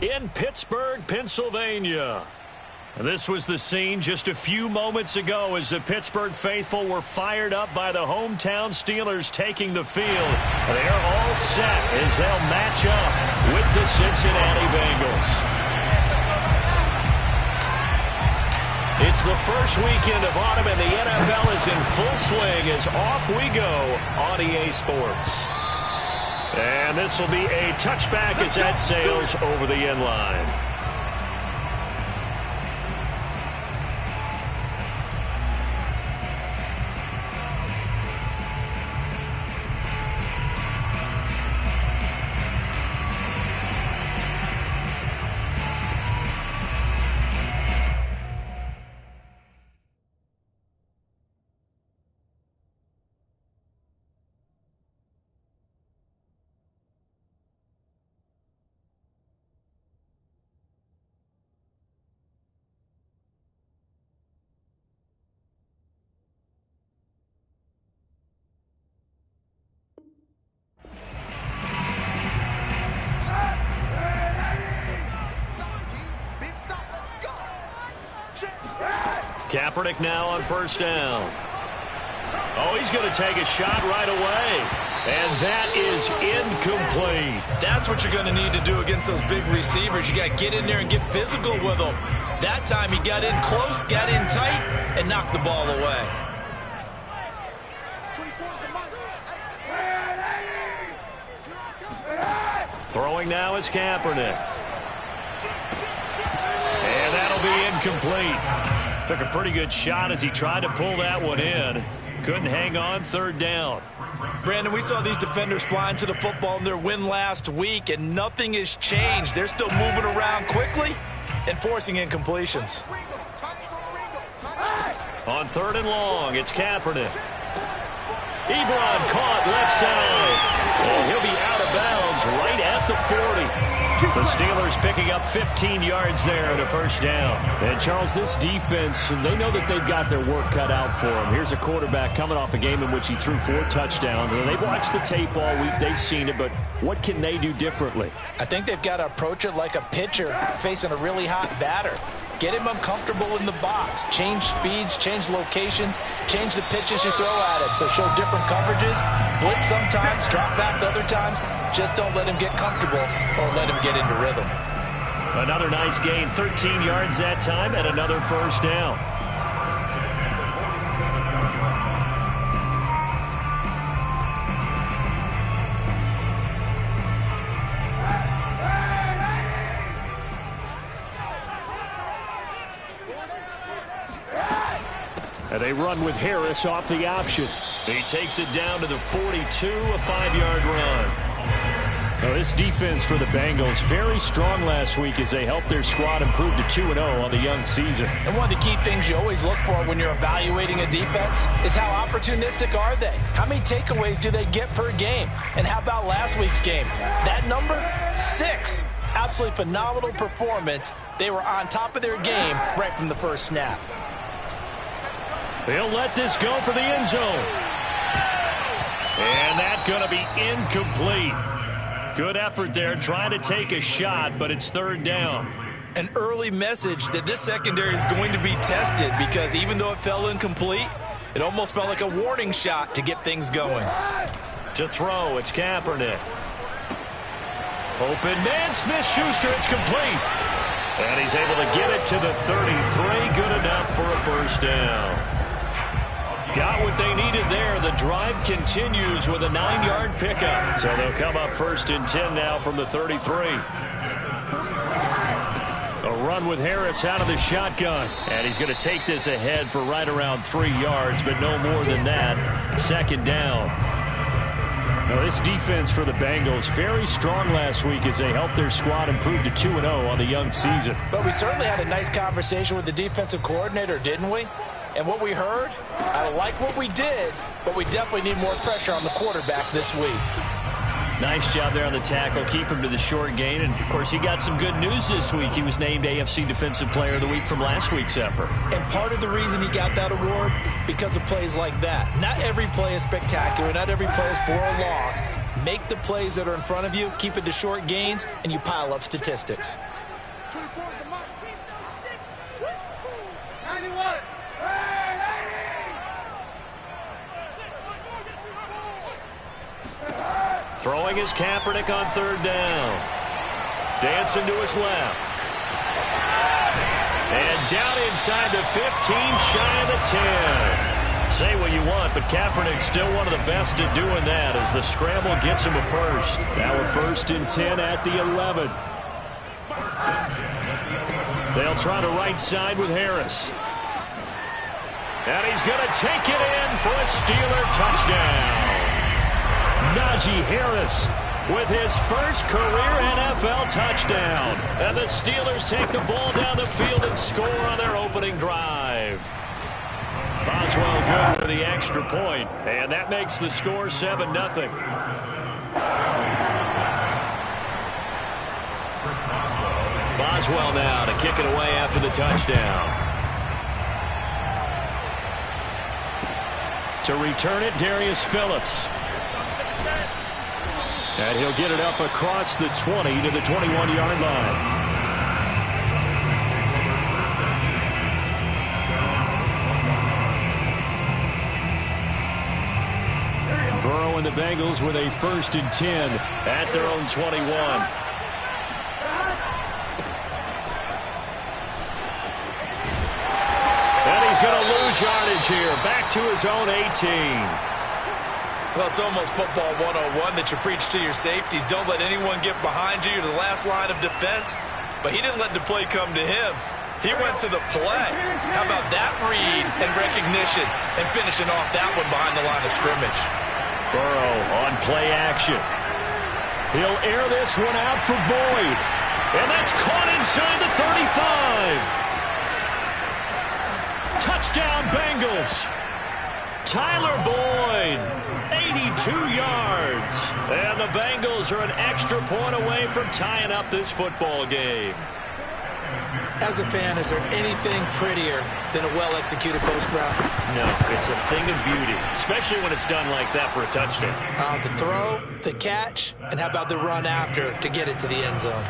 in Pittsburgh, Pennsylvania. This was the scene just a few moments ago as the Pittsburgh faithful were fired up by the hometown Steelers taking the field. They're all set as they'll match up with the Cincinnati Bengals. It's the first weekend of autumn and the NFL is in full swing as off we go on EA Sports. And this will be a touchback as that sails over the end line. Kaepernick now on first down. Oh, he's going to take a shot right away. And that is incomplete. That's what you're going to need to do against those big receivers. You got to get in there and get physical with them. That time he got in close, got in tight, and knocked the ball away. Throwing now is Kaepernick. And that'll be incomplete. Took a pretty good shot as he tried to pull that one in. Couldn't hang on, third down. Brandon, we saw these defenders flying to the football in their win last week, and nothing has changed. They're still moving around quickly and forcing incompletions. On third and long, it's Kaepernick. Ebron caught left side. And he'll be out of bounds right at the 40. The Steelers picking up 15 yards there and a first down. And, Charles, this defense, they know that they've got their work cut out for them. Here's a quarterback coming off a game in which he threw 4 touchdowns. And they've watched the tape all week. They've seen it, but what can they do differently? I think they've got to approach it like a pitcher facing a really hot batter. Get him uncomfortable in the box. Change speeds, change locations, change the pitches you throw at him. So show different coverages, blitz sometimes, drop back other times. Just don't let him get comfortable or let him get into rhythm. Another nice gain, 13 yards that time, and another first down. And they run with Harris off the option. He takes it down to the 42, a 5-yard run. Now, this defense for the Bengals, very strong last week as they helped their squad improve to 2-0 on the young season. And one of the key things you always look for when you're evaluating a defense is how opportunistic are they? How many takeaways do they get per game? And how about last week's game? That number, 6. Absolutely phenomenal performance. They were on top of their game right from the first snap. They'll let this go for the end zone. And that's going to be incomplete. Good effort there trying to take a shot, but it's third down. An early message that this secondary is going to be tested because even though it fell incomplete, it almost felt like a warning shot to get things going. To throw, it's Kaepernick. Open man, Smith-Schuster, it's complete. And he's able to get it to the 33. Good enough for a first down. Got what they needed there. The drive continues with a 9-yard pickup. So they'll come up first and 10 now from the 33. A run with Harris out of the shotgun. And he's going to take this ahead for right around 3 yards, but no more than that. Second down. Now, this defense for the Bengals, very strong last week as they helped their squad improve to 2-0 on the young season. But we certainly had a nice conversation with the defensive coordinator, didn't we? And what we heard, I like what we did, but we definitely need more pressure on the quarterback this week. Nice job there on the tackle. Keep him to the short gain. And, of course, he got some good news this week. He was named AFC Defensive Player of the Week from last week's effort. And part of the reason he got that award, because of plays like that. Not every play is spectacular. Not every play is for a loss. Make the plays that are in front of you, keep it to short gains, and you pile up statistics. Throwing his Kaepernick on third down. Dancing to his left. And down inside the 15, shy of the 10. Say what you want, but Kaepernick's still one of the best at doing that as the scramble gets him a first. Now a 1st and 10 at the 11. They'll try to right side with Harris. And he's going to take it in for a Steeler touchdown. Najee Harris with his first career NFL touchdown. And the Steelers take the ball down the field and score on their opening drive. Boswell good for the extra point, and that makes the score 7-0. Boswell now to kick it away after the touchdown. To return it, Darius Phillips. And he'll get it up across the 20 to the 21-yard line. Burrow and the Bengals with a 1st and 10 at their own 21. And he's going to lose yardage here. Back to his own 18. Well, it's almost football 101 that you preach to your safeties. Don't let anyone get behind you. You're the last line of defense. But he didn't let the play come to him. He went to the play. How about that read and recognition and finishing off that one behind the line of scrimmage? Burrow on play action. He'll air this one out for Boyd. And that's caught inside the 35. Touchdown, Bengals. Tyler Boyd, 82 yards. And the Bengals are an extra point away from tying up this football game. As a fan, is there anything prettier than a well-executed post route? No, it's a thing of beauty, especially when it's done like that for a touchdown. The throw, the catch, and how about the run after to get it to the end zone?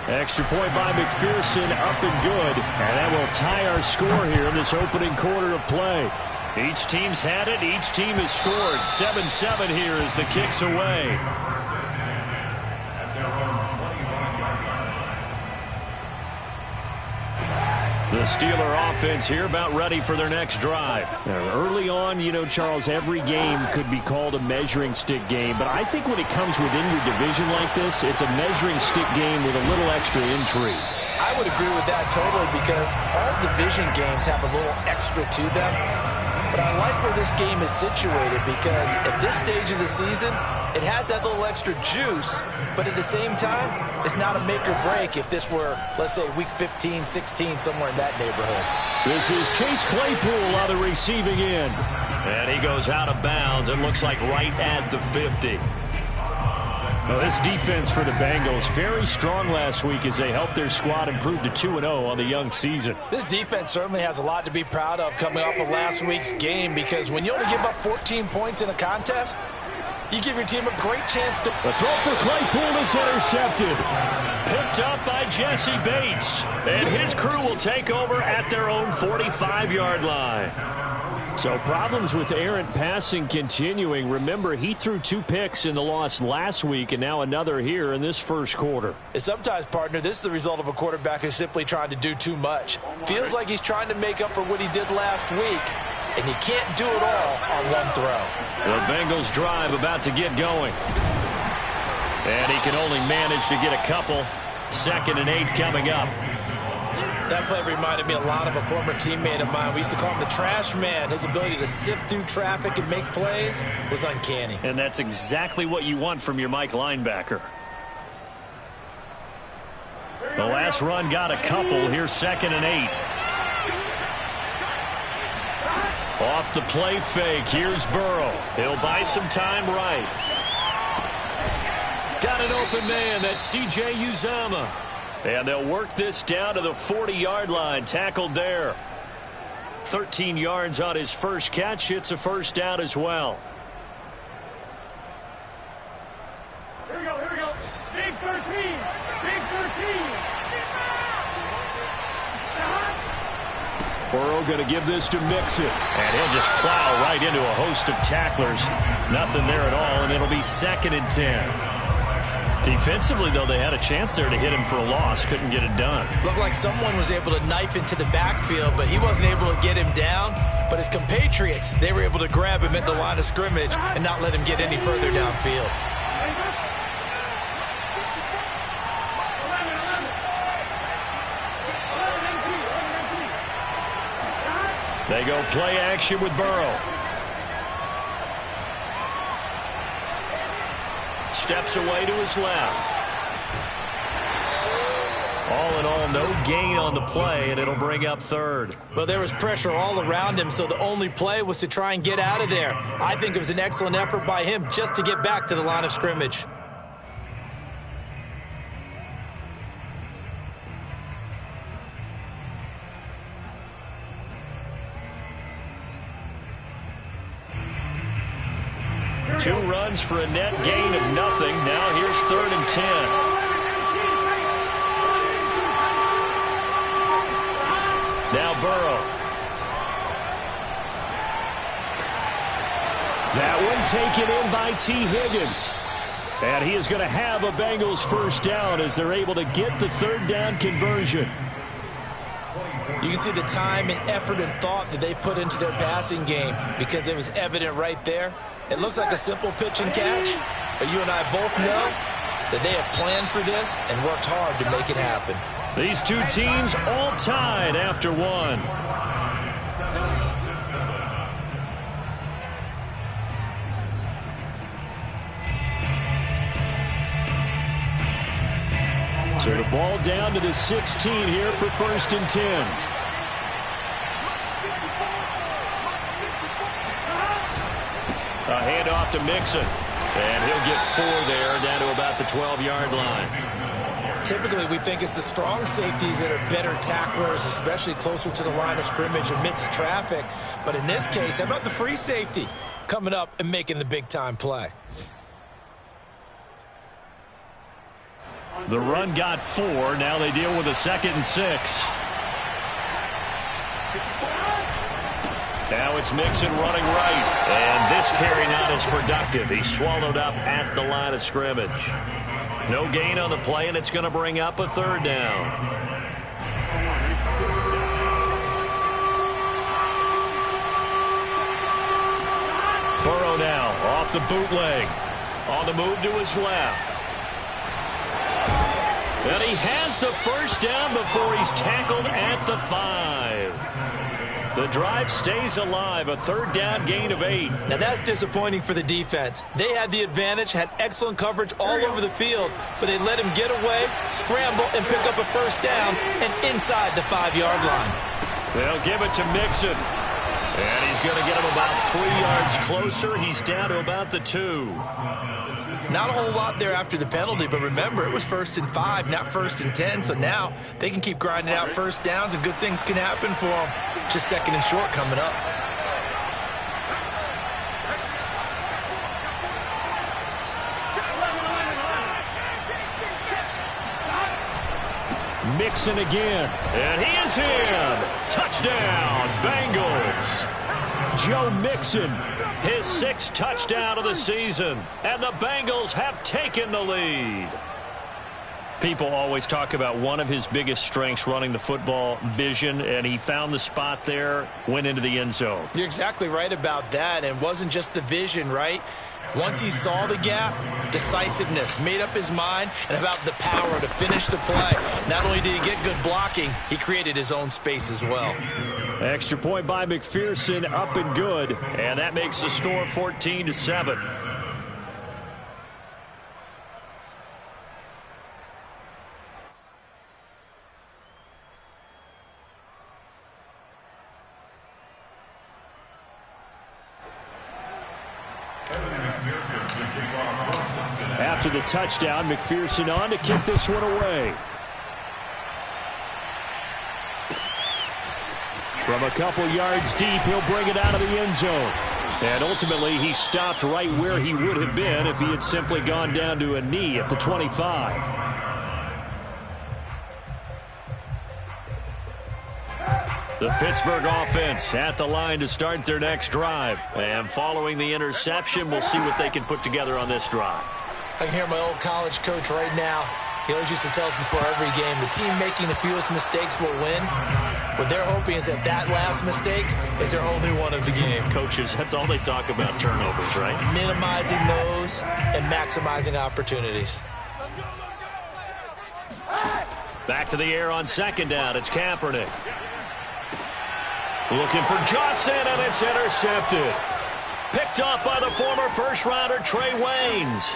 Extra point by McPherson, up and good. And that will tie our score here in this opening quarter of play. Each team's had it. Each team has scored. 7-7 here as the kick's away. The Steeler offense here about ready for their next drive. Now, early on, you know, Charles, every game could be called a measuring stick game. But I think when it comes within your division like this, it's a measuring stick game with a little extra intrigue. I would agree with that totally because all division games have a little extra to them. But I like where this game is situated because at this stage of the season, it has that little extra juice, but at the same time, it's not a make or break if this were, let's say, week 15, 16, somewhere in that neighborhood. This is Chase Claypool on the receiving end. And he goes out of bounds. It looks like right at the 50. Well, this defense for the Bengals, very strong last week as they helped their squad improve to 2-0 on the young season. This defense certainly has a lot to be proud of coming off of last week's game because when you only give up 14 points in a contest, you give your team a great chance to... The throw for Claypool is intercepted. Picked up by Jesse Bates. And his crew will take over at their own 45-yard line. So problems with errant passing continuing. Remember, he threw 2 picks in the loss last week and now another here in this first quarter. And sometimes, partner, this is the result of a quarterback who's simply trying to do too much. Feels like he's trying to make up for what he did last week, and he can't do it all on one throw. The Bengals drive about to get going. And he can only manage to get a couple. 2nd and 8 coming up. That play reminded me a lot of a former teammate of mine. We used to call him the trash man. His ability to sift through traffic and make plays was uncanny. And that's exactly what you want from your Mike linebacker. The last run got a couple. Here's 2nd and 8. Off the play fake. Here's Burrow. He'll buy some time right. got an open man. That's C.J. Uzomah. And they'll work this down to the 40-yard line. Tackled there. 13 yards on his first catch. It's a first down as well. Here we go. Big 13. Big 13. Burrow going to give this to Mixon. And he'll just plow right into a host of tacklers. Nothing there at all, and it'll be 2nd and 10. Defensively, though, they had a chance there to hit him for a loss. Couldn't get it done. Looked like someone was able to knife into the backfield, but he wasn't able to get him down. But his compatriots, they were able to grab him at the line of scrimmage and not let him get any further downfield. They go play action with Burrow. Steps away to his left. All in all, no gain on the play, and it'll bring up 3rd. Well, there was pressure all around him, so the only play was to try and get out of there. I think it was an excellent effort by him just to get back to the line of scrimmage. Two runs for a net gain of nothing. Now here's 3rd and 10. Now Burrow. That one taken in by T. Higgins. And he is going to have a Bengals first down as they're able to get the 3rd down conversion. You can see the time and effort and thought that they've put into their passing game because it was evident right there. It looks like a simple pitch and catch, but you and I both know that they have planned for this and worked hard to make it happen. These two teams all tied after one. So the ball down to the 16 here for 1st and 10. A handoff to Mixon. And he'll get 4 there, down to about the 12-yard line. Typically, we think it's the strong safeties that are better tacklers, especially closer to the line of scrimmage amidst traffic. But in this case, how about the free safety coming up and making the big-time play? The run got 4. Now they deal with a 2nd and 6. Now it's Mixon running right. And this carry not as productive. He's swallowed up at the line of scrimmage. No gain on the play, and it's going to bring up a 3rd down. Burrow now off the bootleg. On the move to his left. And he has the first down before he's tackled at the 5. The drive stays alive, a 3rd down gain of 8. Now that's disappointing for the defense. They had the advantage, had excellent coverage all over the field, but they let him get away, scramble, and pick up a first down and inside the 5-yard line. They'll give it to Mixon. And he's going to get him about 3 yards closer. He's down to about the 2. Not a whole lot there after the penalty, but remember, it was 1st and 5, not 1st and 10, so now they can keep grinding out first downs and good things can happen for them. Just 2nd and short coming up. Mixon again, and he is in. Touchdown, Bengals. Joe Mixon, his 6th touchdown of the season, and the Bengals have taken the lead. People always talk about one of his biggest strengths, running the football, vision, and he found the spot there, went into the end zone. You're exactly right about that, and it wasn't just the vision, right? Once he saw the gap, decisiveness, made up his mind, and about the power to finish the play. Not only did he get good blocking, he created his own space as well. Extra point by McPherson, up and good, and that makes the score 14-7. after the touchdown. McPherson on to kick this one away. From a couple yards deep, he'll bring it out of the end zone. And ultimately, he stopped right where he would have been if he had simply gone down to a knee at the 25. The Pittsburgh offense at the line to start their next drive. And following the interception, we'll see what they can put together on this drive. I can hear my old college coach right now. He always used to tell us before every game, the team making the fewest mistakes will win. What they're hoping is that last mistake is their only one of the game. Coaches, that's all they talk about, turnovers, right? Minimizing those and maximizing opportunities. Back to the air on second down. It's Kaepernick. Looking for Johnson, and it's intercepted. Picked off by the former first-rounder Trey Waynes.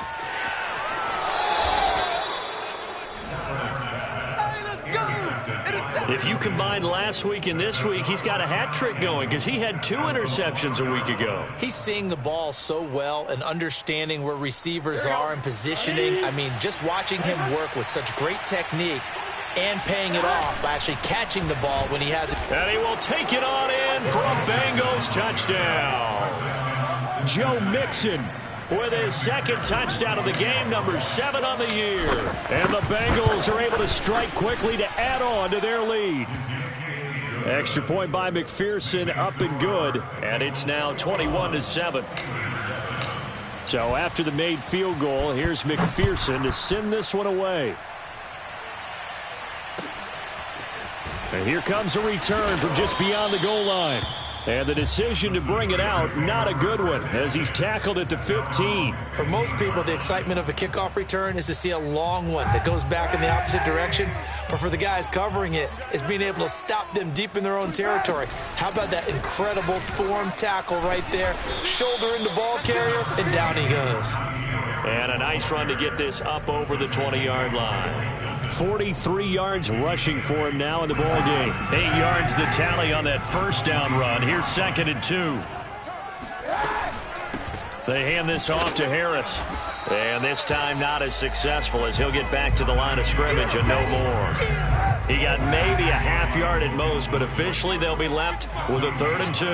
If you combine last week and this week, he's got a hat trick going because he had 2 interceptions a week ago. He's seeing the ball so well and understanding where receivers are and positioning. I mean, just watching him work with such great technique and paying it off by actually catching the ball when he has it. And he will take it on in for a Bengals touchdown. Joe Mixon with his second touchdown of the game, number 7 on the year. And the Bengals are able to strike quickly to add on to their lead. Extra point by McPherson, up and good. And it's now 21-7. So after the made field goal, here's McPherson to send this one away. And here comes a return from just beyond the goal line. And the decision to bring it out, not a good one, as he's tackled at the 15. For most people, the excitement of a kickoff return is to see a long one that goes back in the opposite direction. But for the guys covering it, it's being able to stop them deep in their own territory. How about that incredible form tackle right there? Shoulder into ball carrier, and down he goes. And a nice run to get this up over the 20-yard line. 43 yards rushing for him now in the ball game. 8 yards the tally on that first down run. Here's 2nd and 2. They hand this off to Harris. And this time not as successful as he'll get back to the line of scrimmage and no more. He got maybe a half yard at most, but officially they'll be left with a 3rd and 2.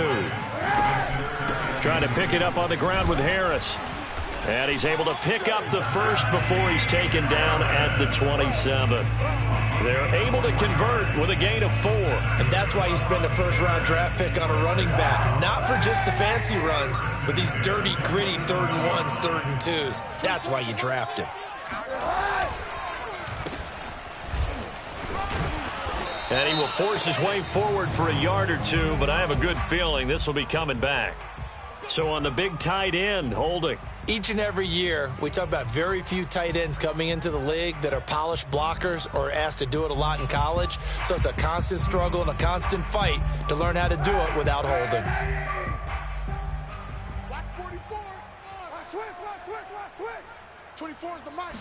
Trying to pick it up on the ground with Harris. And he's able to pick up the first before he's taken down at the 27. They're able to convert with a gain of 4. And that's why you spend a first-round draft pick on a running back. Not for just the fancy runs, but these dirty, gritty 3rd and 1s, 3rd and 2s. That's why you draft him. And he will force his way forward for a yard or 2, but I have a good feeling this will be coming back. So on the big tight end, holding. Each and every year, we talk about very few tight ends coming into the league that are polished blockers or asked to do it a lot in college. So it's a constant struggle and a constant fight to learn how to do it without holding. Watch 44. Switch. 24 is the mark.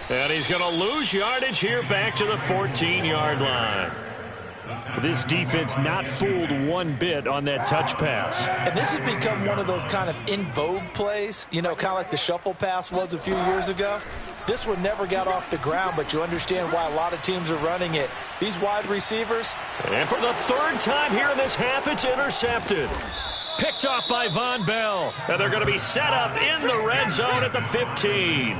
And he's going to lose yardage here back to the 14-yard line. This defense not fooled one bit on that touch pass. And this has become one of those kind of in vogue plays, you know, kind of like the shuffle pass was a few years ago. This one never got off the ground, but you understand why a lot of teams are running it. These wide receivers. And for the 3rd time here in this half, it's intercepted. Picked off by Von Bell. And they're going to be set up in the red zone at the 15.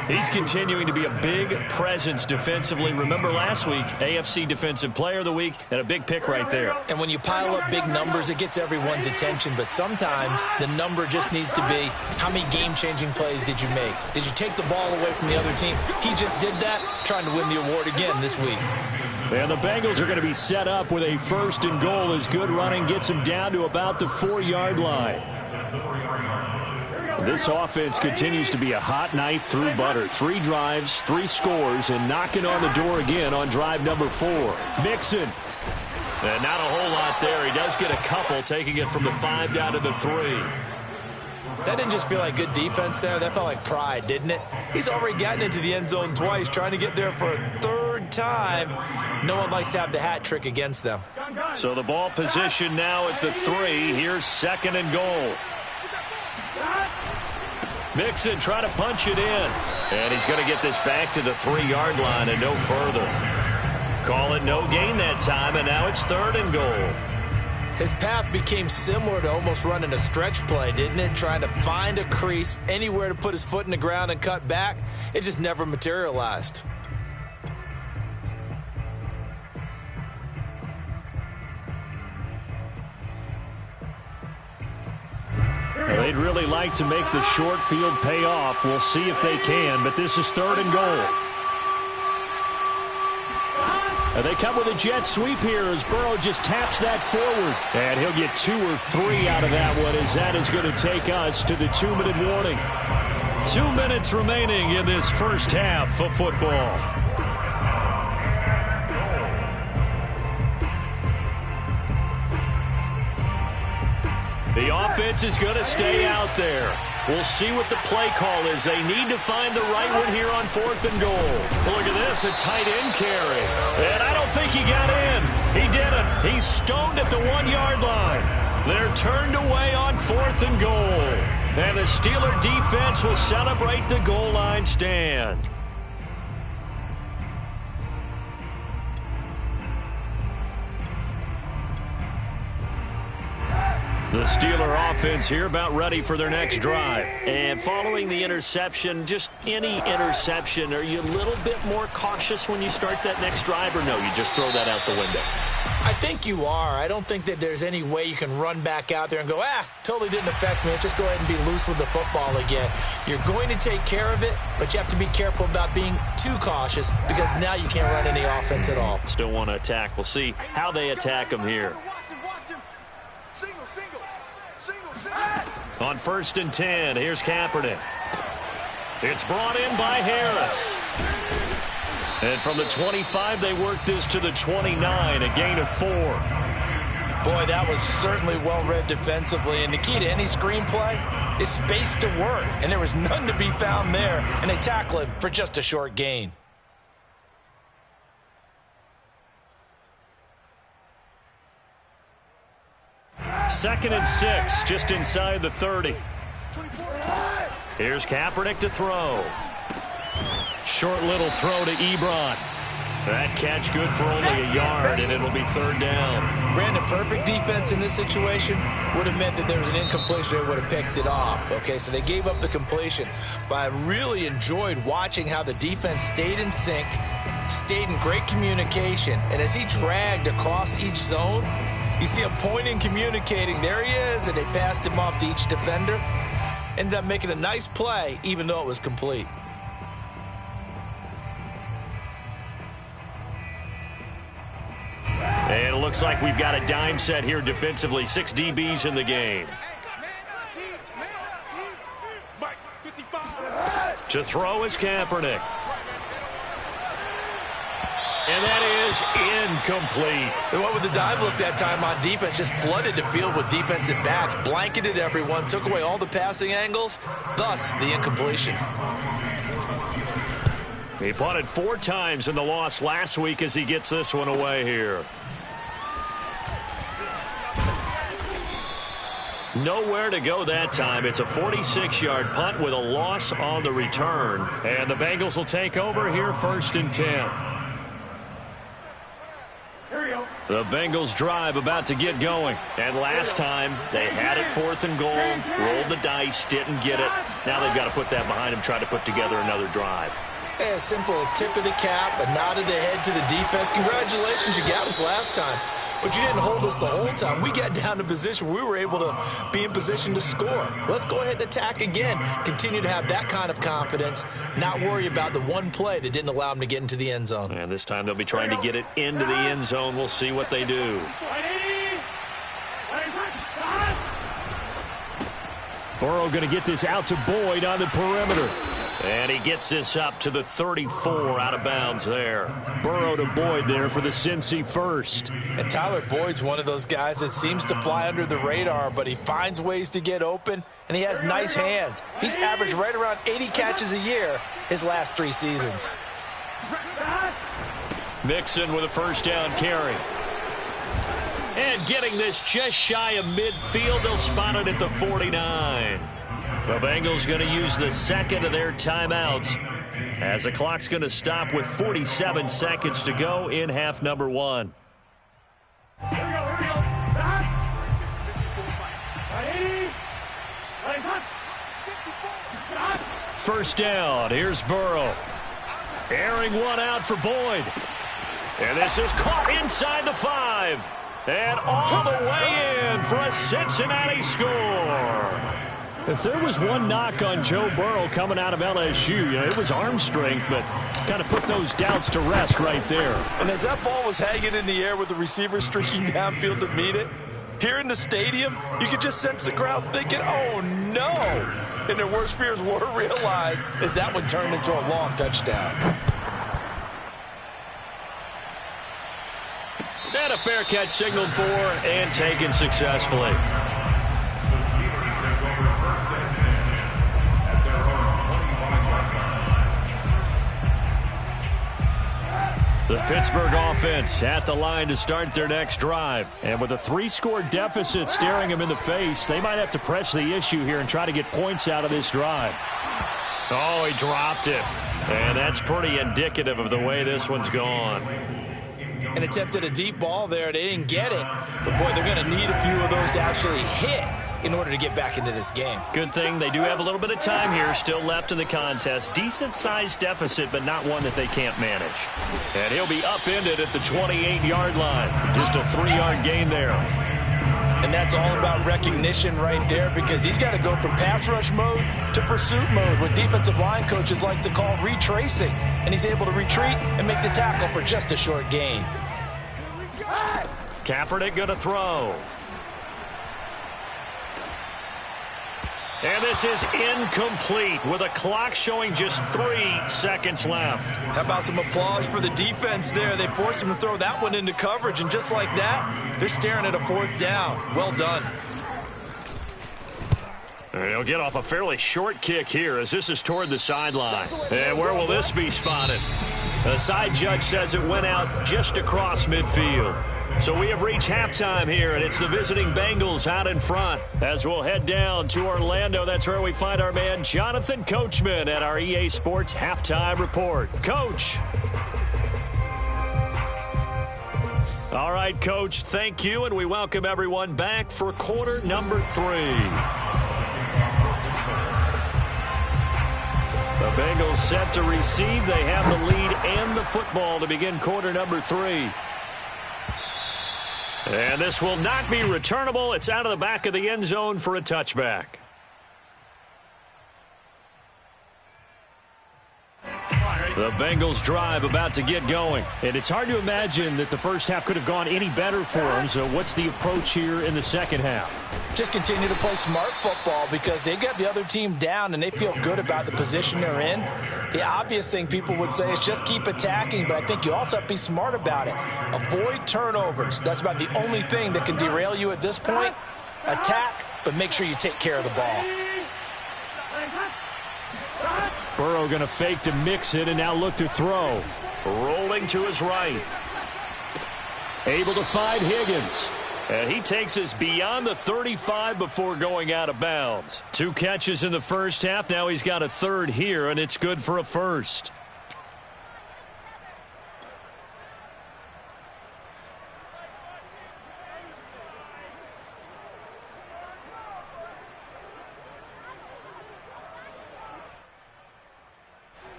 He's continuing to be a big presence defensively. Remember last week, AFC Defensive Player of the Week, and a big pick right there. And when you pile up big numbers, it gets everyone's attention. But sometimes the number just needs to be, how many game-changing plays did you make? Did you take the ball away from the other team? He just did that, trying to win the award again this week. And the Bengals are going to be set up with a 1st and goal as good running gets them down to about the 4-yard line. This offense continues to be a hot knife through butter. 3 drives, 3 scores, and knocking on the door again on drive number 4. Mixon. And not a whole lot there. He does get a couple, taking it from the 5 down to the 3. That didn't just feel like good defense there. That felt like pride, didn't it? He's already gotten into the end zone twice, trying to get there for a 3rd time. No one likes to have the hat trick against them. So the ball position now at the 3. Here's 2nd and goal. Mixon trying to punch it in. And he's going to get this back to the 3-yard line and no further. Call it no gain that time, and now it's 3rd and goal. His path became similar to almost running a stretch play, didn't it? Trying to find a crease, anywhere to put his foot in the ground and cut back. It just never materialized. Well, they'd really like to make the short field pay off. We'll see if they can, but this is 3rd and goal. And they come with a jet sweep here as Burrow just taps that forward. And he'll get 2 or 3 out of that one as that is going to take us to the 2-minute warning. 2 minutes remaining in this first half of football. The offense is going to stay out there. We'll see what the play call is. They need to find the right one here on 4th and goal. Well, look at this, a tight end carry. And I don't think he got in. He didn't. He's stoned at the 1-yard line. They're turned away on 4th and goal. And the Steeler defense will celebrate the goal line stand. The Steeler offense here about ready for their next drive. And following the interception, just any interception, are you a little bit more cautious when you start that next drive, or no, you just throw that out the window? I think you are. I don't think that there's any way you can run back out there and go, totally didn't affect me. Let's just go ahead and be loose with the football again. You're going to take care of it, but you have to be careful about being too cautious because now you can't run any offense at all. Still want to attack. We'll see how they attack them here. On 1st and 10, here's Kaepernick. It's brought in by Harris. And from the 25, they work this to the 29, a gain of 4. Boy, that was certainly well-read defensively. And the key to any screenplay is space to work. And there was none to be found there. And they tackle him for just a short gain. Second and 6, just inside the 30. Here's Kaepernick to throw. Short little throw to Ebron. That catch good for only a yard, and it'll be 3rd down. Brandon, perfect defense in this situation would have meant that there was an incompletion. They would have picked it off. Okay, so they gave up the completion. But I really enjoyed watching how the defense stayed in sync, stayed in great communication, and as he dragged across each zone, you see him pointing, communicating. There he is, and they passed him off to each defender. Ended up making a nice play, even though it was complete. And it looks like we've got a dime set here defensively. 6 DBs in the game. To throw is Kaepernick. And that is incomplete. And what with the dive look that time on defense, just flooded the field with defensive backs, blanketed everyone, took away all the passing angles, thus the incompletion. He punted 4 times in the loss last week as he gets this one away here. Nowhere to go that time. It's a 46-yard punt with a loss on the return. And the Bengals will take over here 1st and 10. The Bengals drive about to get going. And last time, they had it 4th and goal, rolled the dice, didn't get it. Now they've got to put that behind them, try to put together another drive. A simple tip of the cap, a nod of the head to the defense. Congratulations, you got us last time. But you didn't hold us the whole time. We got down to position where we were able to be in position to score. Let's go ahead and attack again. Continue to have that kind of confidence. Not worry about the one play that didn't allow them to get into the end zone. And this time they'll be trying to get it into the end zone. We'll see what they do. Burrow going to get this out to Boyd on the perimeter. And he gets this up to the 34, out of bounds there. Burrow to Boyd there for the Cincy first. And Tyler Boyd's one of those guys that seems to fly under the radar, but he finds ways to get open, and he has nice hands. He's averaged right around 80 catches a year his last 3 seasons. Mixon with a 1st down carry. And getting this just shy of midfield, they'll spot it at the 49. The Bengals going to use the second of their timeouts as the clock's going to stop with 47 seconds to go in half number one. First down. Here's Burrow. Airing one out for Boyd. And this is caught inside the 5. And all the way in for a Cincinnati score. If there was one knock on Joe Burrow coming out of LSU, it was arm strength, but kind of put those doubts to rest right there. And as that ball was hanging in the air with the receiver streaking downfield to meet it, here in the stadium, you could just sense the crowd thinking, oh, no. And their worst fears were realized as that one turned into a long touchdown. And a fair catch signaled for and taken successfully. The Pittsburgh offense at the line to start their next drive. And with a 3-score deficit staring them in the face, they might have to press the issue here and try to get points out of this drive. Oh, he dropped it. And that's pretty indicative of the way this one's gone. And attempted a deep ball there. They didn't get it. But, boy, they're going to need a few of those to actually hit in order to get back into this game. Good thing they do have a little bit of time here still left in the contest. Decent-sized deficit, but not one that they can't manage. And he'll be upended at the 28-yard line. Just a 3-yard gain there. And that's all about recognition right there, because he's got to go from pass rush mode to pursuit mode, what defensive line coaches like to call retracing. And he's able to retreat and make the tackle for just a short gain. Kaepernick going to throw. And this is incomplete with a clock showing just 3 seconds left. How about some applause for the defense there? They forced him to throw that one into coverage, and just like that, they're staring at a 4th down. Well done. And he'll get off a fairly short kick here as this is toward the sideline. And where will this be spotted? The side judge says it went out just across midfield. So we have reached halftime here, and it's the visiting Bengals out in front. As we'll head down to Orlando, that's where we find our man Jonathan Coachman at our EA Sports Halftime Report. Coach. All right, Coach, thank you, and we welcome everyone back for quarter number 3. The Bengals set to receive. They have the lead and the football to begin quarter number 3. And this will not be returnable. It's out of the back of the end zone for a touchback. The Bengals drive about to get going. And it's hard to imagine that the first half could have gone any better for them. So what's the approach here in the second half? Just continue to play smart football, because they got the other team down and they feel good about the position they're in. The obvious thing people would say is just keep attacking, but I think you also have to be smart about it. Avoid turnovers. That's about the only thing that can derail you at this point. Attack, but make sure you take care of the ball. Burrow going to fake to mix it and now look to throw. Rolling to his right. Able to find Higgins. And he takes us beyond the 35 before going out of bounds. 2 catches in the first half. Now he's got a 3rd here, and it's good for a 1st.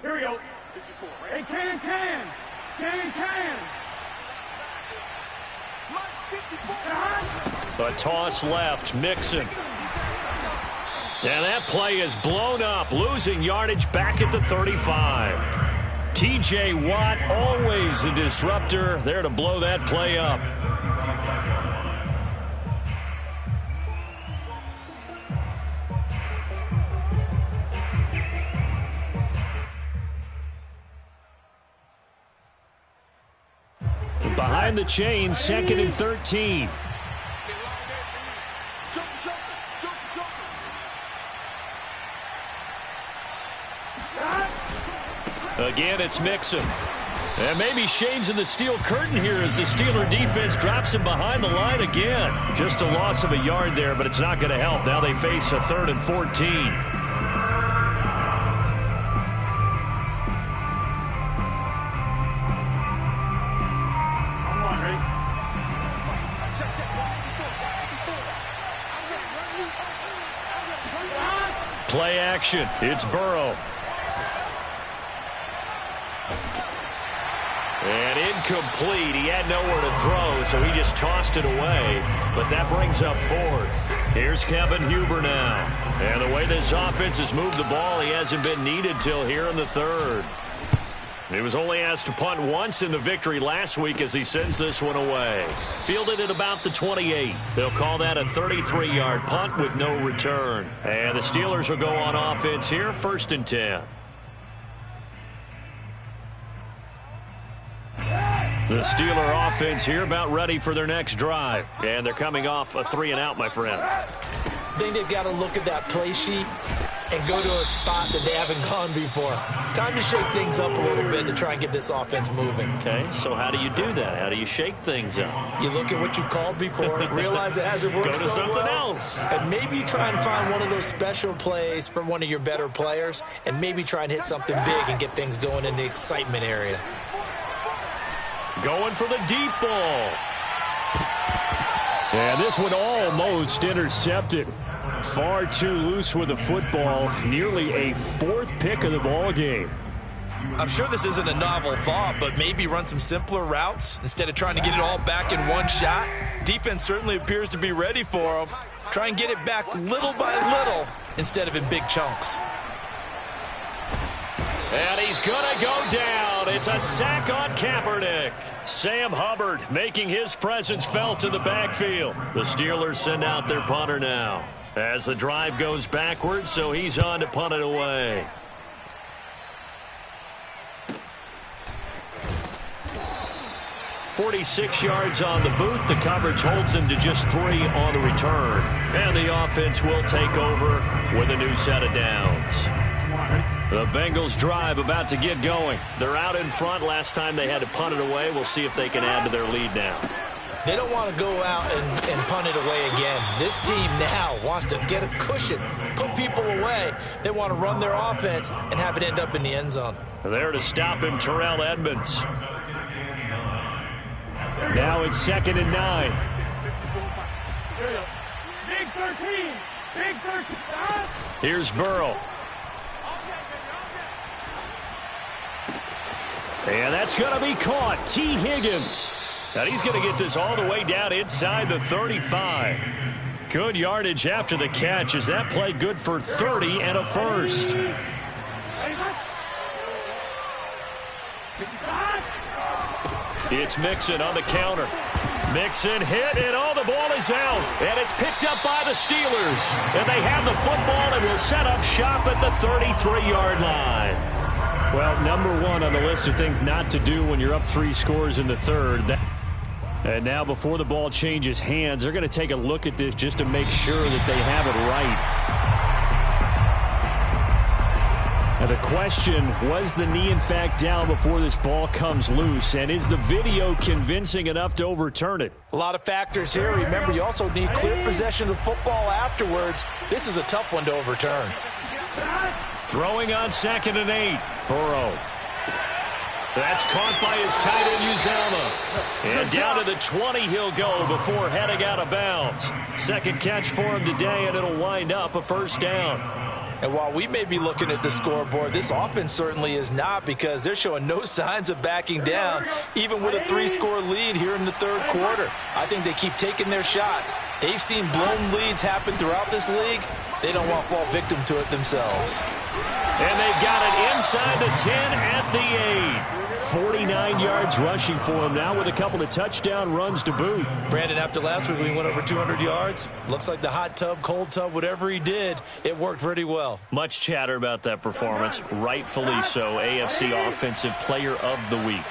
Here we go. Hey, can. A toss left, Mixon. And that play is blown up, losing yardage back at the 35. T.J. Watt, always a disruptor, there to blow that play up. Behind the chain, 2nd and 13. Again, it's Mixon. And maybe Shane's in the steel curtain here as the Steeler defense drops him behind the line again. Just a loss of a yard there, but it's not going to help. Now they face a 3rd and 14. Play action. It's Burrow. And incomplete. He had nowhere to throw, so he just tossed it away. But that brings up fourth. Here's Kevin Huber now. And the way this offense has moved the ball, he hasn't been needed till here in the third. He was only asked to punt once in the victory last week as he sends this one away. Fielded at about the 28. They'll call that a 33-yard punt with no return. And the Steelers will go on offense here, 1st and 10. The Steeler offense here about ready for their next drive. And they're coming off a 3-and-out, my friend. I think they've got to look at that play sheet and go to a spot that they haven't gone before. Time to shake things up a little bit to try and get this offense moving. Okay, so how do you do that? How do you shake things up? You look at what you've called before, realize it hasn't worked so well. Go to something else. And maybe you try and find one of those special plays from one of your better players, and maybe try and hit something big and get things going in the excitement area. Going for the deep ball. And this one almost intercepted. Far too loose with the football. Nearly a 4th pick of the ball game. I'm sure this isn't a novel thought, but maybe run some simpler routes instead of trying to get it all back in one shot. Defense certainly appears to be ready for him. Try and get it back little by little instead of in big chunks. And he's going to go down. It's a sack on Kaepernick. Sam Hubbard making his presence felt in the backfield. The Steelers send out their punter now as the drive goes backwards, so he's on to punt it away. "46 yards on the boot. The coverage holds him to just 3 on the return. And the offense will take over with a new set of downs. The Bengals drive about to get going. They're out in front. Last time they had to punt it away. We'll see if they can add to their lead now. They don't want to go out and punt it away again. This team now wants to get a cushion, put people away. They want to run their offense and have it end up in the end zone. There to stop him, Terrell Edmonds. Now it's 2nd and 9. Big 13. Big 13. Here's Burrow. And that's going to be caught. T. Higgins. And he's going to get this all the way down inside the 35. Good yardage after the catch. Is that play good for 30 and a first? It's Mixon on the counter. Mixon hit, and the ball is out. And it's picked up by the Steelers. And they have the football and will set up shop at the 33-yard line. Well, number 1 on the list of things not to do when you're up 3 scores in the third. And now before the ball changes hands, they're going to take a look at this just to make sure that they have it right. Now the question, was the knee in fact down before this ball comes loose? And is the video convincing enough to overturn it? A lot of factors here. Remember, you also need clear possession of the football afterwards. This is a tough one to overturn. Throwing on 2nd and 8. Burrow. That's caught by his tight end, Uzama. And down to the 20 he'll go before heading out of bounds. Second catch for him today, and it'll wind up a first down. And while we may be looking at the scoreboard, this offense certainly is not, because they're showing no signs of backing down, even with a 3-score lead here in the third quarter. I think they keep taking their shots. They've seen blown leads happen throughout this league. They don't want to fall victim to it themselves. And they've got it inside the 10 at the 8. 49 yards rushing for him now with a couple of touchdown runs to boot. Brandon, after last week we went over 200 yards. Looks like the hot tub, cold tub, whatever he did, it worked pretty well. Much chatter about that performance. Rightfully so. AFC Offensive Player of the Week.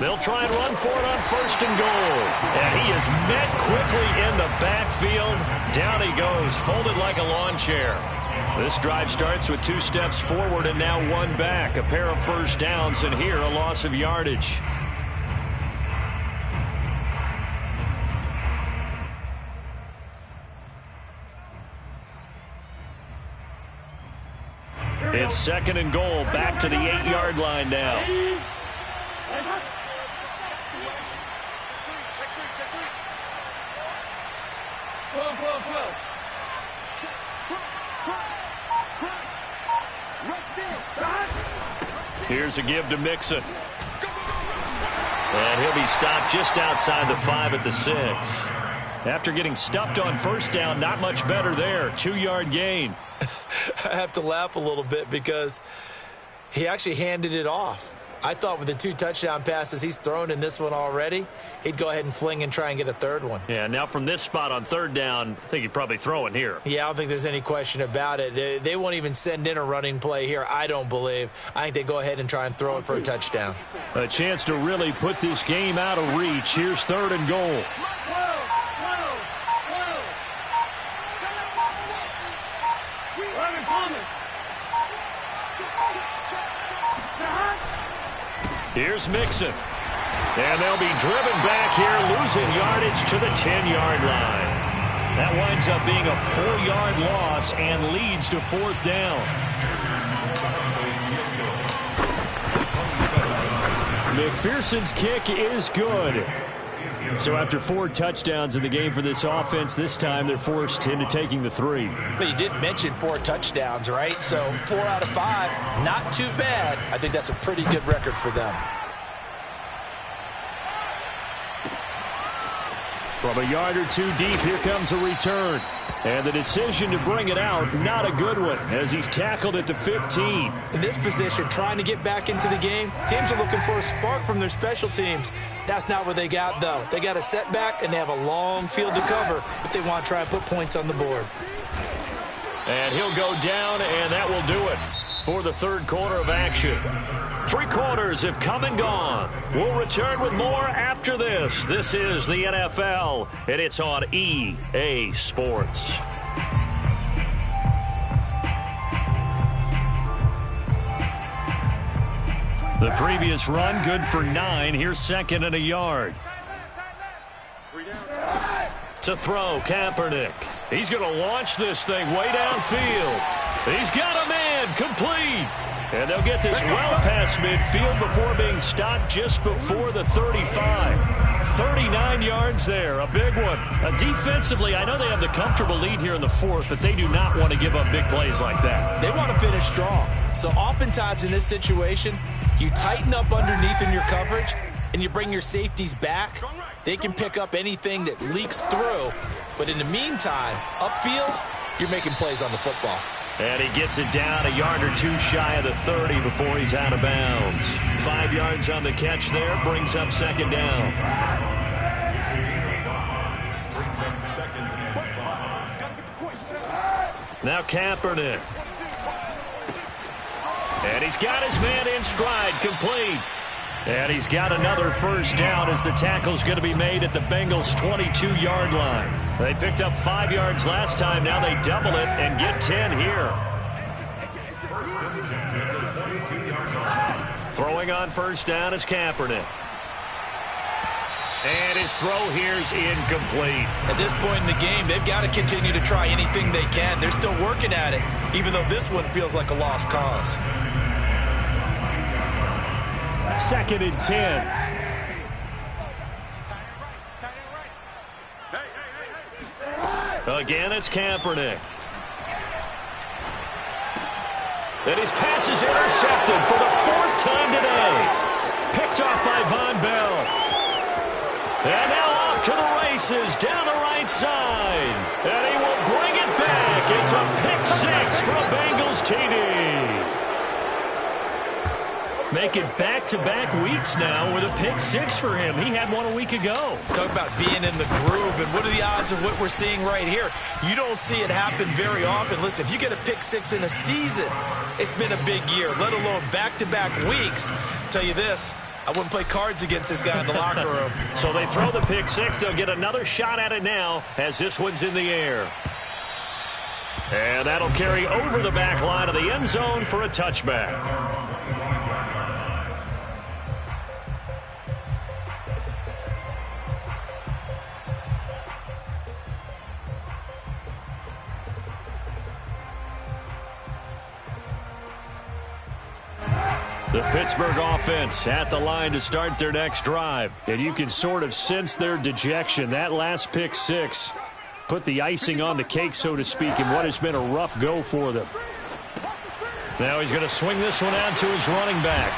They'll try and run for it on 1st and goal. And he is met quickly in the backfield. Down he goes, folded like a lawn chair. This drive starts with 2 steps forward and now 1 back. A pair of first downs, and here a loss of yardage. It's 2nd and goal, back to the 8-yard line now. Here's a give to Mixon. And he'll be stopped just outside the 5 at the 6. After getting stuffed on first down, not much better there. 2-yard gain. I have to laugh a little bit because he actually handed it off. I thought with the 2 touchdown passes he's thrown in this one already, he'd go ahead and fling and try and get a third one. Yeah, now from this spot on third down, I think he'd probably throw it here. Yeah, I don't think there's any question about it. They won't even send in a running play here, I don't believe. I think they go ahead and try and throw it for a touchdown. A chance to really put this game out of reach. Here's 3rd and goal. Here's Mixon. And they'll be driven back here, losing yardage to the 10-yard line. That winds up being a 4-yard loss and leads to 4th down. McPherson's kick is good. So after 4 touchdowns in the game for this offense, this time they're forced into taking the 3. But you did mention 4 touchdowns, right? So 4 out of 5, not too bad. I think that's a pretty good record for them. From a yard or 2 deep, here comes a return. And the decision to bring it out, not a good one, as he's tackled at the 15. In this position, trying to get back into the game, teams are looking for a spark from their special teams. That's not what they got, though. They got a setback, and they have a long field to cover if they want to try and put points on the board. And he'll go down, and that will do it for the 3rd quarter of action. 3 quarters have come and gone. We'll return with more after this. This is the NFL, and it's on EA Sports. The previous run, good for 9. Here's 2nd and a yard. To throw, Kaepernick. He's going to launch this thing way downfield. He's got a man, complete. And they'll get this well past midfield before being stopped just before the 35. 39 yards there, a big one. Defensively, I know they have the comfortable lead here in the 4th, but they do not want to give up big plays like that. They want to finish strong. So oftentimes in this situation, you tighten up underneath in your coverage, and you bring your safeties back. They can pick up anything that leaks through. But in the meantime, upfield, you're making plays on the football. And he gets it down a yard or 2 shy of the 30 before he's out of bounds. 5 yards on the catch there, brings up 2nd down. Now Kaepernick. And he's got his man in stride, complete. And he's got another first down as the tackle's going to be made at the Bengals' 22-yard line. They picked up 5 yards last time. Now they double it and get 10 here. Throwing on first down is Kaepernick. And his throw here's incomplete. At this point in the game, they've got to continue to try anything they can. They're still working at it, even though this one feels like a lost cause. 2nd and 10. Again, it's Kaepernick. And his pass is intercepted for the 4th time today. Picked off by Von Bell. And now off to the races down the right side. And he will bring it back. It's a pick 6 for a Bengals TD. Making back-to-back weeks now with a pick 6 for him. He had one a week ago. Talk about being in the groove, and what are the odds of what we're seeing right here? You don't see it happen very often. Listen, if you get a pick 6 in a season, it's been a big year, let alone back-to-back weeks. Tell you this, I wouldn't play cards against this guy in the locker room. So they throw the pick 6. They'll get another shot at it now as this one's in the air. And that'll carry over the back line of the end zone for a touchback. The Pittsburgh offense at the line to start their next drive. And you can sort of sense their dejection. That last pick 6 put the icing on the cake, so to speak, in what has been a rough go for them. Now he's going to swing this one out to his running back.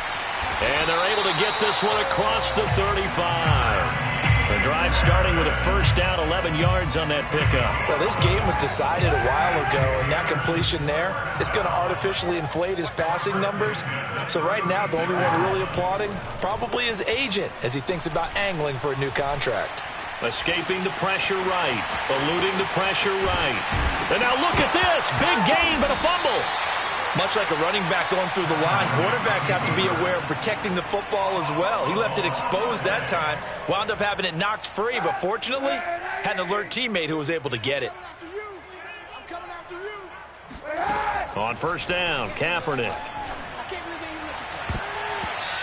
And they're able to get this one across the 35. The drive starting with a first down, 11 yards on that pickup. Well, this game was decided a while ago, and that completion there is going to artificially inflate his passing numbers. So right now, the only one really applauding probably his agent as he thinks about angling for a new contract. Escaping the pressure right, eluding the pressure right. And now look at this, big gain but a fumble. Much like a running back going through the line, quarterbacks have to be aware of protecting the football as well. He left it exposed that time, wound up having it knocked free, but fortunately, had an alert teammate who was able to get it. On first down, Kaepernick.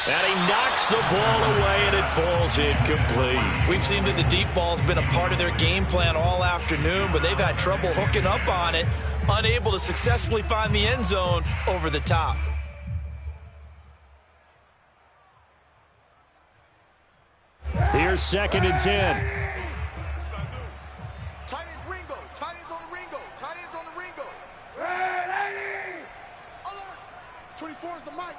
And he knocks the ball away, and it falls incomplete. We've seen that the deep ball's been a part of their game plan all afternoon, but they've had trouble hooking up on it, unable to successfully find the end zone over the top. Here's 2nd and 10. Tight ends Ringo. Tight ends on the Ringo. Tight ends on the Ringo. Ready! Alert! 24 is the mic.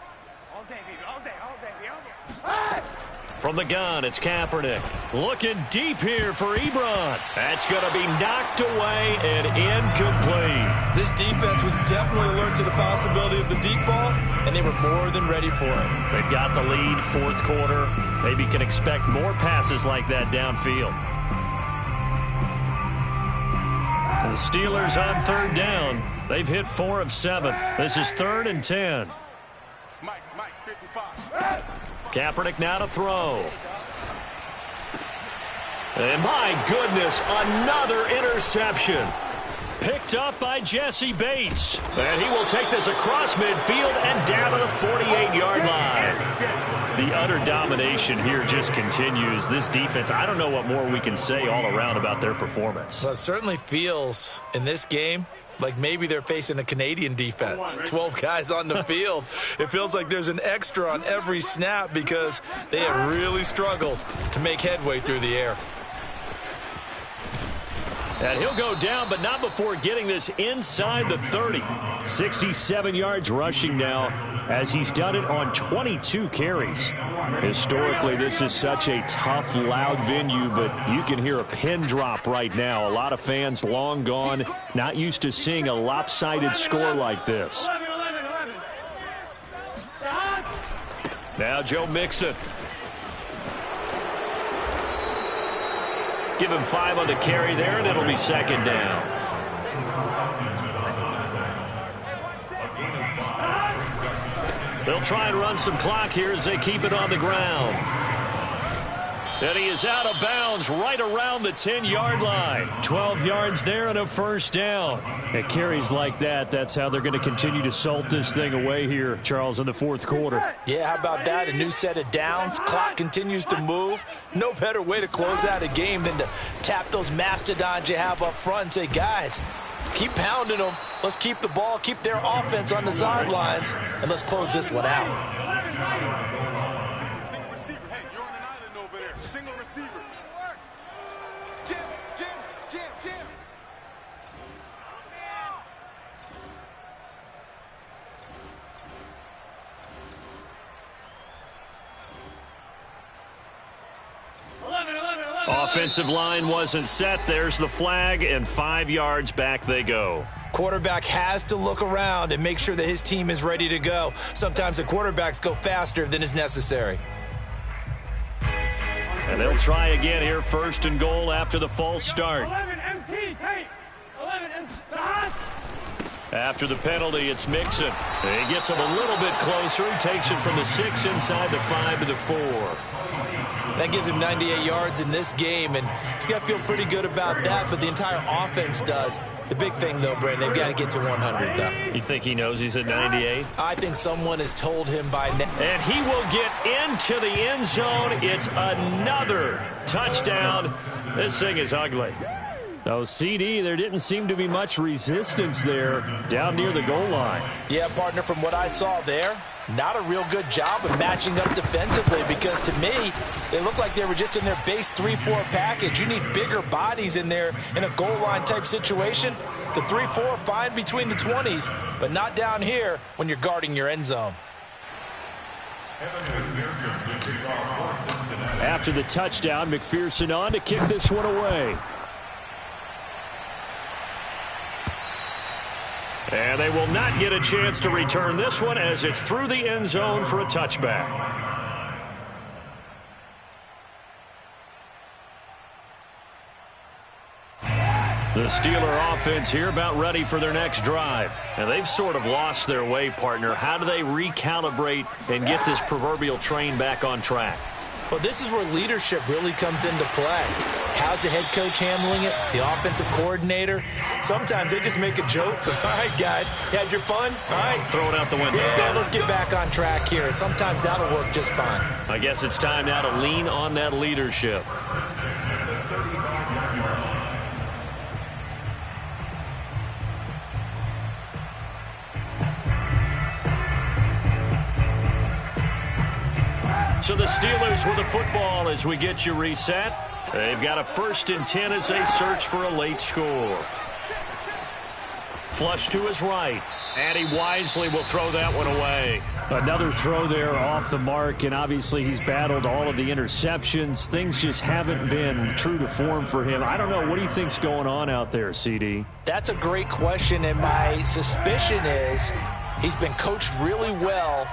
All day, baby. All day. All day. All day. From the gun, it's Kaepernick. Looking deep here for Ebron. That's going to be knocked away and incomplete. This defense was definitely alert to the possibility of the deep ball, and they were more than ready for it. They've got the lead, 4th quarter. Maybe can expect more passes like that downfield. The Steelers on 3rd down. They've hit 4 of 7. This is 3rd and 10. Mike, 55. Kaepernick now to throw. And my goodness, another interception. Picked up by Jesse Bates. And he will take this across midfield and down to the 48-yard line. The utter domination here just continues. This defense, I don't know what more we can say all around about their performance. Well, it certainly feels in this game like maybe they're facing a Canadian defense. 12 guys on the field. It feels like there's an extra on every snap because they have really struggled to make headway through the air. And he'll go down, but not before getting this inside the 30. 67 yards rushing now, as he's done it on 22 carries. Historically, this is such a tough, loud venue, but you can hear a pin drop right now. A lot of fans long gone, not used to seeing a lopsided score like this. Now Joe Mixon. Give him 5 on the carry there, and it'll be 2nd down. They'll try and run some clock here as they keep it on the ground. And he is out of bounds right around the 10-yard line. 12 yards there and a first down. At carries like that, that's how they're going to continue to salt this thing away here, Charles, in the 4th quarter. Yeah, how about that? A new set of downs. Clock continues to move. No better way to close out a game than to tap those mastodons you have up front and say, guys, keep pounding them. Let's keep the ball, keep their offense on the sidelines, and let's close this one out. Offensive line wasn't set. There's the flag, and 5 yards back they go. Quarterback has to look around and make sure that his team is ready to go. Sometimes the quarterbacks go faster than is necessary. And they'll try again here, 1st and goal after the false start. 11 MT, tape. 11 MT. After the penalty, it's Mixon. He gets him a little bit closer. He takes it from the 6 inside the 5 to the 4. That gives him 98 yards in this game, and he's got to feel pretty good about that, but the entire offense does. The big thing, though, Brandon, they've got to get to 100, though. You think he knows he's at 98? I think someone has told him by now. And he will get into the end zone. It's another touchdown. This thing is ugly. No, CD, there didn't seem to be much resistance there down near the goal line. Yeah, partner, from what I saw there, not a real good job of matching up defensively, because to me, they look like they were just in their base 3-4 package. You need bigger bodies in there in a goal line type situation. The 3-4 fine between the 20s, but not down here when you're guarding your end zone. After the touchdown, McPherson on to kick this one away. And they will not get a chance to return this one as it's through the end zone for a touchback. The Steeler offense here about ready for their next drive. And they've sort of lost their way, partner. How do they recalibrate and get this proverbial train back on track? Well, this is where leadership really comes into play. How's the head coach handling it? The offensive coordinator? Sometimes they just make a joke. All right, guys, you had your fun? All right. Throw it out the window. Yeah, let's get back on track here. And sometimes that'll work just fine. I guess it's time now to lean on that leadership. So the Steelers with the football as we get you reset. They've got a 1st and 10 as they search for a late score. Flush to his right. And he wisely will throw that one away. Another throw there off the mark, and obviously he's battled all of the interceptions. Things just haven't been true to form for him. I don't know. What do you think's going on out there, CD? That's a great question, and my suspicion is he's been coached really well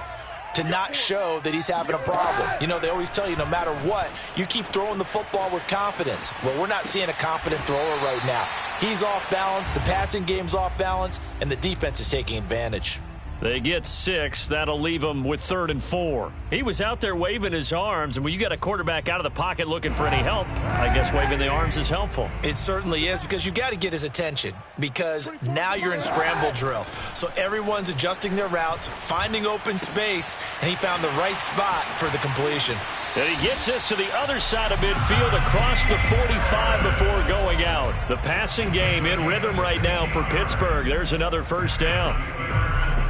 to not show that he's having a problem. You know, they always tell you no matter what, you keep throwing the football with confidence. Well, we're not seeing a confident thrower right now. He's off balance, the passing game's off balance, and the defense is taking advantage. They get 6. That'll leave him with 3rd and 4. He was out there waving his arms, and when you got a quarterback out of the pocket looking for any help, I guess waving the arms is helpful. It certainly is, because you got to get his attention, because now you're in scramble drill. So everyone's adjusting their routes, finding open space, and he found the right spot for the completion. And he gets us to the other side of midfield across the 45 before going out. The passing game in rhythm right now for Pittsburgh. There's another 1st down.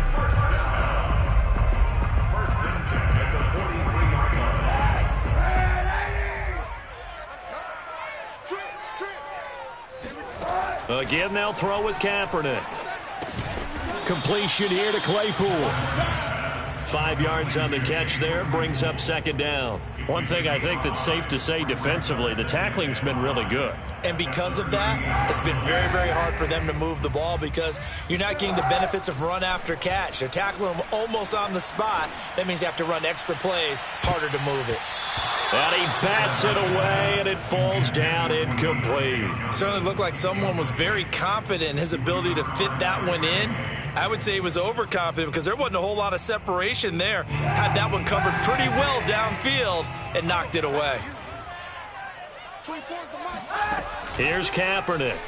Again, they'll throw with Kaepernick. Completion here to Claypool. 5 yards on the catch there, brings up 2nd down. One thing I think that's safe to say defensively, the tackling's been really good. And because of that, it's been very, very hard for them to move the ball, because you're not getting the benefits of run after catch. They're tackling them almost on the spot. That means they have to run extra plays, harder to move it. And he bats it away, and it falls down incomplete. Certainly looked like someone was very confident in his ability to fit that one in. I would say he was overconfident, because there wasn't a whole lot of separation there. Had that one covered pretty well downfield and knocked it away. Here's Kaepernick.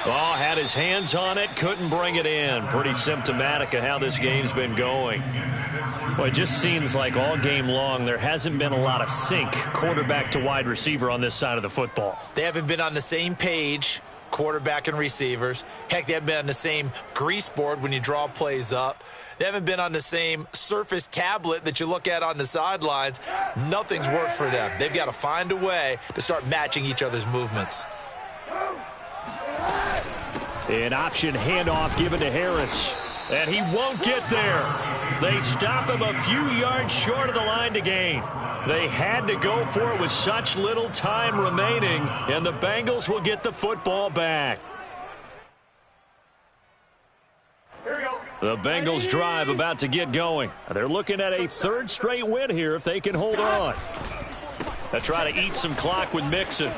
Oh, had his hands on it, couldn't bring it in. Pretty symptomatic of how this game's been going. Well, it just seems like all game long there hasn't been a lot of sync quarterback to wide receiver on this side of the football. They haven't been on the same page, quarterback and receivers. Heck, they haven't been on the same grease board when you draw plays up. They haven't been on the same surface tablet that you look at on the sidelines. Nothing's worked for them. They've got to find a way to start matching each other's movements. An option handoff given to Harris. And he won't get there. They stop him a few yards short of the line to gain. They had to go for it with such little time remaining, and the Bengals will get the football back. The Bengals drive about to get going. They're looking at a 3rd straight win here if they can hold on. They'll try to eat some clock with Mixon.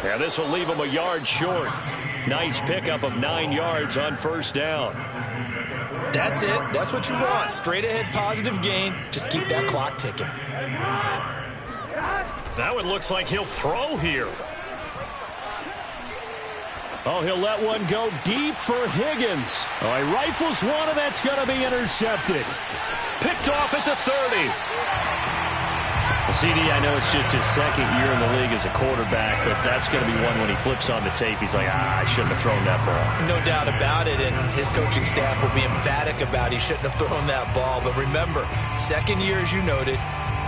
Yeah, this will leave them a yard short. Nice pickup of 9 yards on 1st down. That's it. That's what you want. Straight ahead positive gain. Just keep that clock ticking. That one looks like he'll throw here. Oh, he'll let one go deep for Higgins. Oh, he rifles one, and that's going to be intercepted. Picked off at the 30. CD, I know it's just his second year in the league as a quarterback, but that's going to be one when he flips on the tape. He's like, I shouldn't have thrown that ball. No doubt about it, and his coaching staff will be emphatic about he shouldn't have thrown that ball. But remember, second year, as you noted,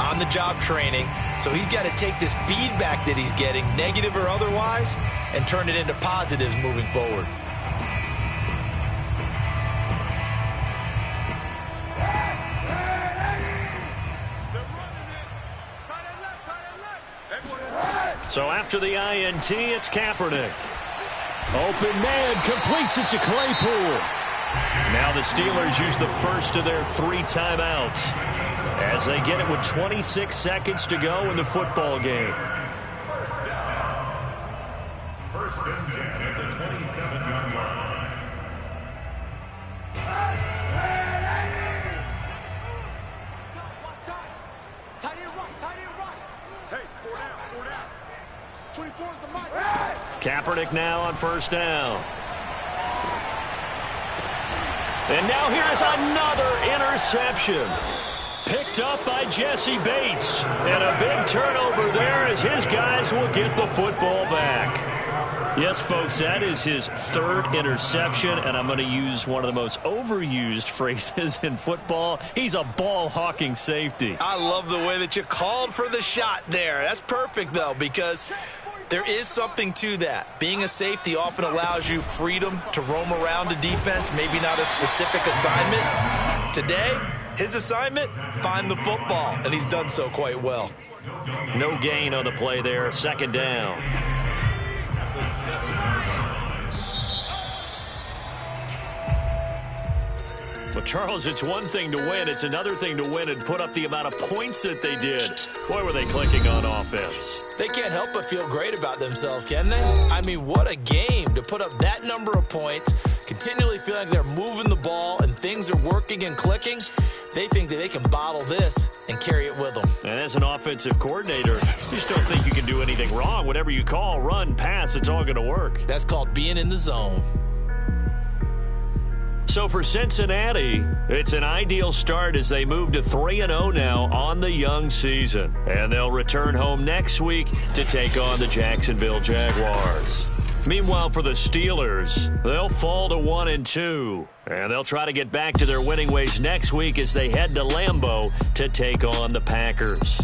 on-the-job training, so he's got to take this feedback that he's getting, negative or otherwise, and turn it into positives moving forward. So after the INT, it's Kaepernick. Open man, completes it to Claypool. Now the Steelers use the first of their 3 timeouts as they get it with 26 seconds to go in the football game. First and 10 at the 27-yard line. Kaepernick now on first down. And now here's another interception. Picked up by Jesse Bates. And a big turnover there as his guys will get the football back. Yes, folks, that is his 3rd interception, and I'm going to use one of the most overused phrases in football. He's a ball-hawking safety. I love the way that you called for the shot there. That's perfect, though, because there is something to that. Being a safety often allows you freedom to roam around a defense, maybe not a specific assignment. Today, his assignment, find the football, and he's done so quite well. No gain on the play there, second down. Well, Charles, it's one thing to win. It's another thing to win and put up the amount of points that they did. Boy, were they clicking on offense. They can't help but feel great about themselves, can they? I mean, what a game to put up that number of points, continually feeling like they're moving the ball and things are working and clicking. They think that they can bottle this and carry it with them. And as an offensive coordinator, you just don't think you can do anything wrong. Whatever you call, run, pass, it's all going to work. That's called being in the zone. So for Cincinnati, it's an ideal start as they move to 3-0 now on the young season. And they'll return home next week to take on the Jacksonville Jaguars. Meanwhile, for the Steelers, they'll fall to 1-2. And they'll try to get back to their winning ways next week as they head to Lambeau to take on the Packers.